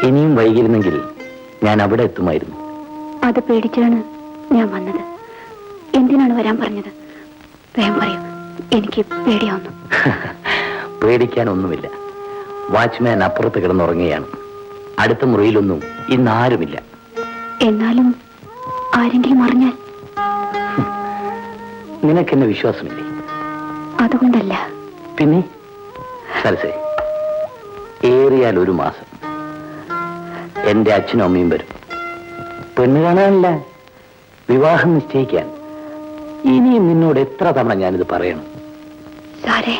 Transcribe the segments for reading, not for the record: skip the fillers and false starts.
ഇനിയും വൈകിരുന്നെങ്കിൽ ഞാൻ അവിടെ എത്തുമായിരുന്നു. അത് പേടിച്ചാണ് ഞാൻ വന്നത്. എന്തിനാണ് വരാൻ പറഞ്ഞത്? വേഗം പറയൂ, എനിക്ക് പേടിയാവുന്നു. പേടിക്കാനൊന്നുമില്ല. വാച്ച്മാൻ അപ്പുറത്ത് കിടന്നുറങ്ങുകയാണ്. അടുത്ത മുറിയിലൊന്നും ഇന്ന് ആരുമില്ല. എന്നാലും ആരെങ്കിലും അറിഞ്ഞാൽ? നിനക്കെന്നെ വിശ്വാസമില്ലേ? അതുകൊണ്ടല്ല. പിന്നെ സരസേ, ഏറിയാൽ 1 മാസം എന്റെ അച്ഛനും അമ്മയും വരും. പെണ്ണ് കാണാനല്ല, വിവാഹം നിശ്ചയിക്കാൻ. ഇനിയും നിന്നോട് എത്ര തവണ ഞാനിത് പറയണം? സാറേ,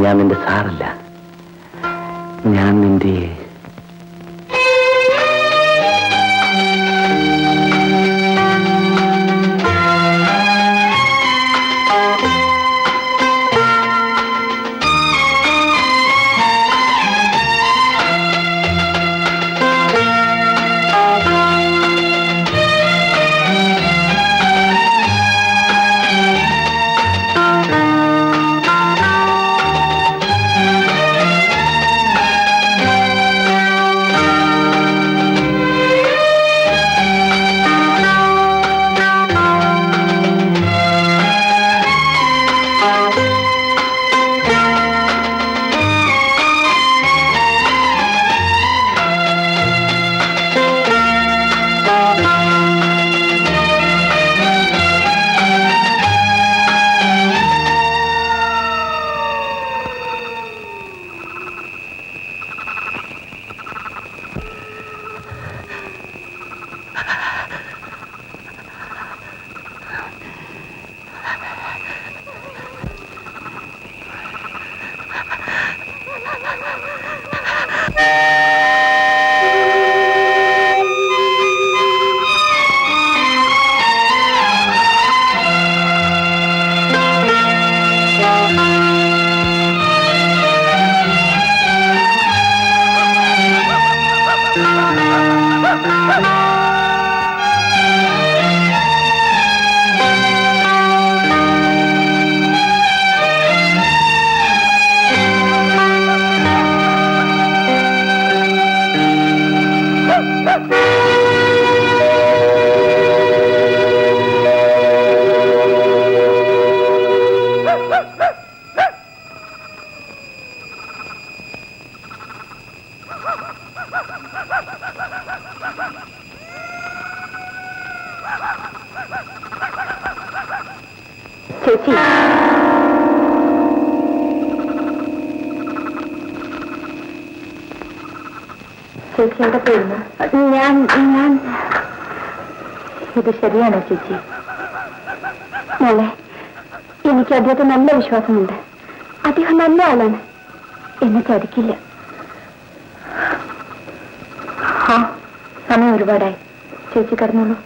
ഞാൻ നിന്റെ സാറല്ല, ഞാൻ നിന്റെ... ചേച്ചി, ചേച്ചി എവിടെ പോയിരുന്നു? ഞാൻ ഇത് ശരിയാണോ ചേച്ചി? മോളെ, എനിക്ക് അദ്ദേഹത്തെ നല്ല വിശ്വാസമുണ്ട്. അദ്ദേഹം നല്ല ആളാണ്, എന്നെ ചതിക്കില്ല. ആ, സമയം ഒരുപാടായി. ചേച്ചി കടന്നോളൂ.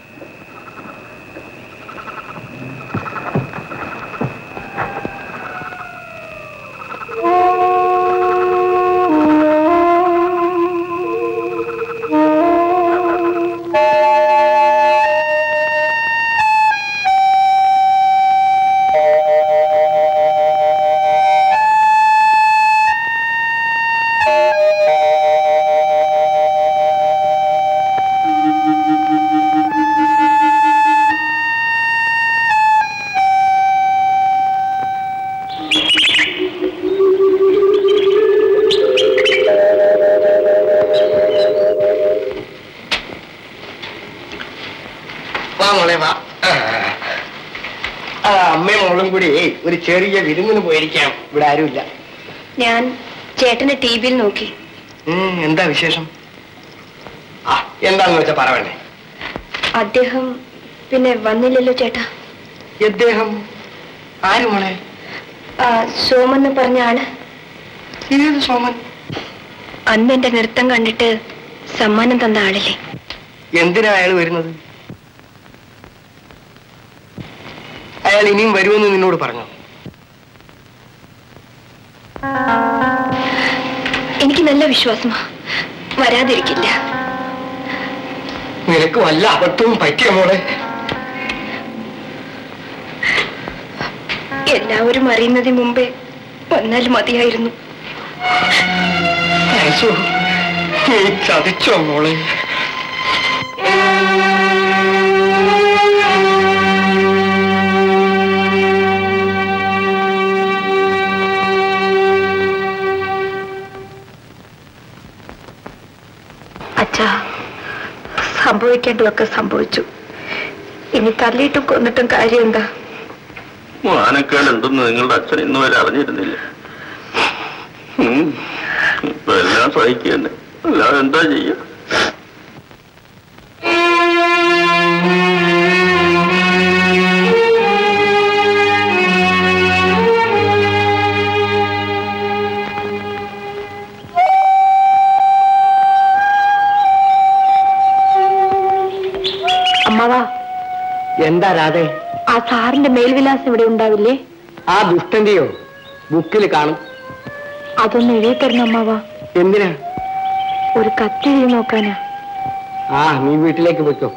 അമ്മയും മോളും കൂടി ഒരു ചെറിയ വിരുന്നിന് പോയിരിക്കാം. ഇവിടെ ആരുമില്ല. ഞാൻ ചേട്ടനെ ടിവിയിൽ നോക്കി. എന്താ വിശേഷം? എന്താന്ന് വെച്ചാ പറയണേ. അദ്ദേഹം പിന്നെ വന്നില്ലല്ലോ ചേട്ടാ. അദ്ദേഹം ആര് മോളെ? സോമൻ എന്ന് പറഞ്ഞ ആള്. ഏത് സോമൻ? അന്ന് എന്റെ നൃത്തം കണ്ടിട്ട് സമ്മാനം തന്ന ആളില്ലേ? എന്തിനാ അയാൾ വരുന്നത്? അയാൾ ഇനിയും വരുമെന്ന് നിന്നോട് പറഞ്ഞു? എനിക്ക് നല്ല വിശ്വാസമാ, വരാതിരിക്കില്ല. നിനക്ക് വല്ല അബദ്ധവും പറ്റിയ മോളെ? എല്ലാവരും അറിയുന്നതിന് മുമ്പേ വന്നാൽ മതിയായിരുന്നു. സരസു, നീ ചതിച്ചോ മോളെ? അച്ഛാ, സംഭവിക്കേണ്ടതൊക്കെ സംഭവിച്ചു. ഇനി തല്ലിയിട്ടും കൊന്നിട്ടും കാര്യം എന്താ? മാനക്കേട് എന്തെന്ന് നിങ്ങളുടെ അച്ഛൻ ഇന്ന് വരെ അറിഞ്ഞിരുന്നില്ല. ഇപ്പൊ എല്ലാം സഹിക്കുക തന്നെ, അല്ലാതെ എന്താ ചെയ്യ? അമ്മാവാ, എന്താ രാധേ? ആ സാറിന്റെ മേൽവിലാസം ഇവിടെ ഉണ്ടാവില്ലേ? ആ ദുഷ്ടന്റെയോ ബുക്കിൽ കാണും. അതൊന്ന് എഴുതി തരണം അമ്മാവാ. എന്തിനാ? ഒരു കത്തെഴുതി നോക്കാനാ. ആ, നീ വീട്ടിലേക്ക് പോയിക്കോ.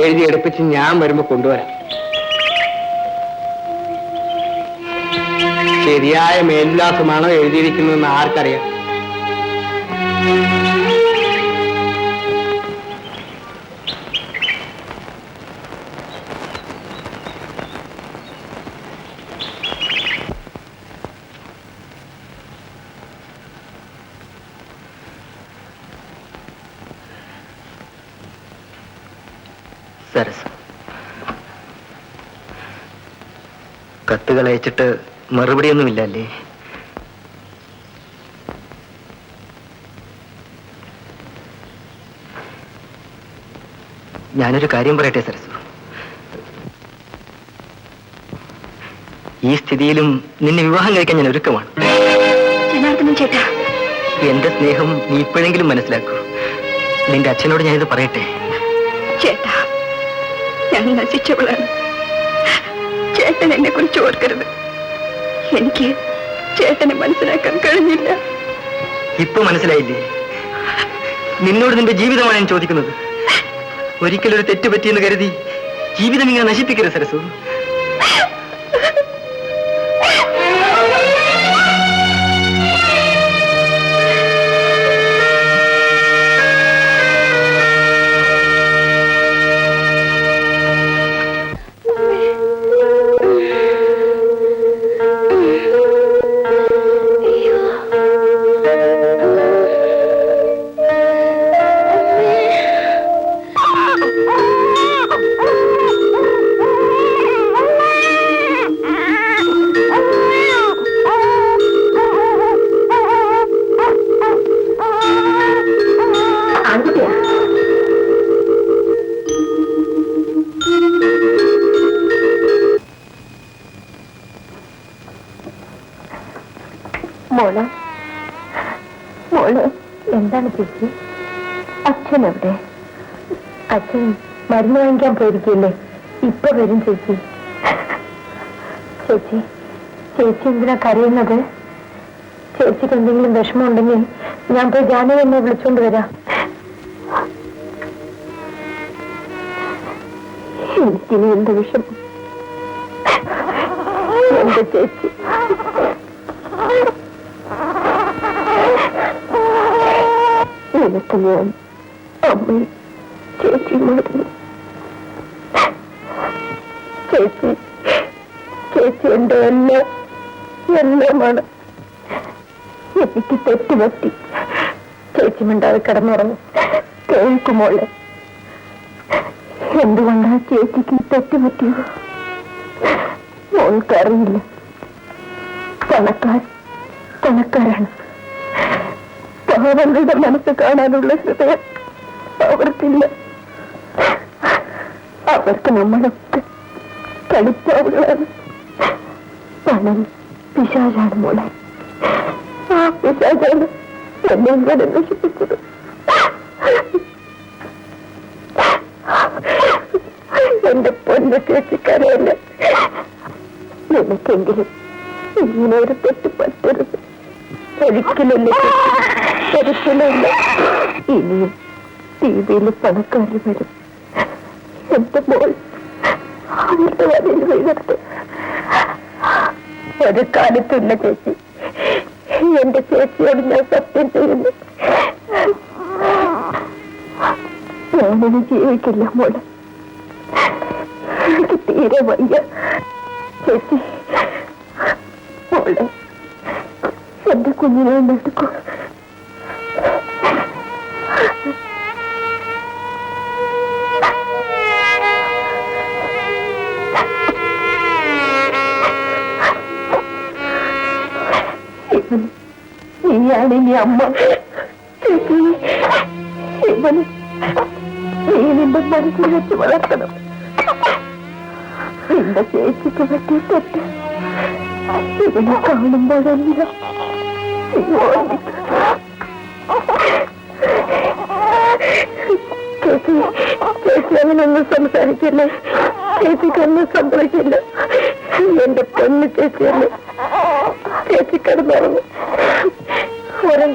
എഴുതി എടുപ്പിച്ച് ഞാൻ വരുമ്പോ കൊണ്ടുവരാം. ശരിയായ മേൽവിലാസമാണോ എഴുതിയിരിക്കുന്നതെന്ന് ആർക്കറിയാം? സരസ്, കത്തുകൾ അയച്ചിട്ട് മറുപടിയൊന്നുമില്ലല്ലേ? ഞാനൊരു കാര്യം പറയട്ടെ സരസു. ഈ സ്ഥിതിയിലും നിന്നെ വിവാഹം കഴിക്കാൻ ഞാൻ ഒരുക്കമാണ്. ജനാർദ്ദനൻ ചേട്ടാ, എന്റെ സ്നേഹം നീ ഇപ്പോഴെങ്കിലും മനസ്സിലാക്കൂ. നിന്റെ അച്ഛനോട് ഞാനിത് പറയട്ടെ. ചേട്ടാ, ഞാൻ നശിച്ചവളാണ്. ചേട്ടൻ എന്നെ കുറിച്ച് ഓർക്കരുത്. എനിക്ക് ചേട്ടനെ മനസ്സിലാക്കാൻ കഴിഞ്ഞില്ല. ഇപ്പൊ മനസ്സിലായില്ലേ? നിന്നോട് നിന്റെ ജീവിതമാണ് ഞാൻ ചോദിക്കുന്നത്. ഒരിക്കലൊരു തെറ്റ് പറ്റിയെന്ന് കരുതി ജീവിതം ഇങ്ങനെ നശിപ്പിക്കരുത് സരസു. മോള് മോള് എന്താണ് ചേച്ചി? അച്ഛൻ എവിടെ? അച്ഛൻ മരുന്ന് വാങ്ങിക്കാൻ പോയിരിക്കില്ലേ? ഇപ്പൊ വരും ചേച്ചി. ചേച്ചി ചേച്ചി എന്തിനാ കരയുന്നത്? ചേച്ചിക്ക് എന്തെങ്കിലും വിഷമമുണ്ടെങ്കിൽ ഞാൻ പോയി ജാനകി എന്നെ വിളിച്ചോണ്ട് വരാം. എനിക്കിനി എന്ത് വിഷമം? എന്റെ ചേച്ചി നിനക്ക് ഞാൻ അമ്മയും ചേച്ചിയുമായിരുന്നു. ചേച്ചി ചേച്ചി എന്റെ എല്ലാമാണ്. എനിക്ക് തെറ്റുപറ്റി. ചേച്ചി മിണ്ടാതെ കിടന്നുറങ്ങും. കേൾക്കുമോളെ, എന്തുകൊണ്ടാ ചേച്ചിക്ക് തെറ്റുപറ്റിയത്? മോൾക്കറിയില്ല. പണക്കാരാണ്. പാവങ്ങളുടെ മനസ്സ് കാണാനുള്ള ഹൃദയം അവർക്കില്ല. അവർക്ക് നമ്മളൊക്കെ കളിപ്പാവുകളാണ്. പണം പിശാചാണ് മോളെ. ആ പിശാചാണ് എന്നെ ഇങ്ങനെ നശിപ്പിച്ചത്. എന്റെ പൊന്നു ചേച്ചിക്കറിയില്ല. നിനക്കെങ്കിലും ഇങ്ങനെ ഒരു തെറ്റ് പറ്റരുത്. ഒരിക്കലില്ല, ഒരിക്കലില്ല. ഇനിയും ടിവിയിൽ പണക്കാർ വരും. എന്റെ മോൾ അവരുടെ വരയിൽ വീഴരുത്. ഒരു കാലത്തില്ല ചേച്ചി. എന്റെ ചേച്ചിയോട് ഞാൻ സത്യം ചെയ്യുന്നു. ഇങ്ങനെ ജീവിക്കില്ല മോളെ. എനിക്ക് തീരെ വയ്യ. ചേച്ചി മോളെ, എന്റെ കുഞ്ഞിനെ എടുക്കൂ. നീയാണ് ഇനി അമ്മ. ചേച്ചി, ഇവന് നീ നിന്റെ മനസ്സിൽ വെച്ച് വളർത്തണം. നിന്റെ ചേച്ചിക്ക് പറ്റിയ തെറ്റ് ഇവനെ കാണുമ്പോഴെല്ലാം ചേച്ചി, ചേച്ചി അങ്ങനൊന്നും സംസാരിക്കില്ലേ. ചേച്ചിക്കൊന്നും സംഭവിക്കില്ല. എന്റെ പെണ്ണ് ചേച്ചിയല്ലേ. ചേച്ചി കിടന്നുറങ്ങും. ഒരേ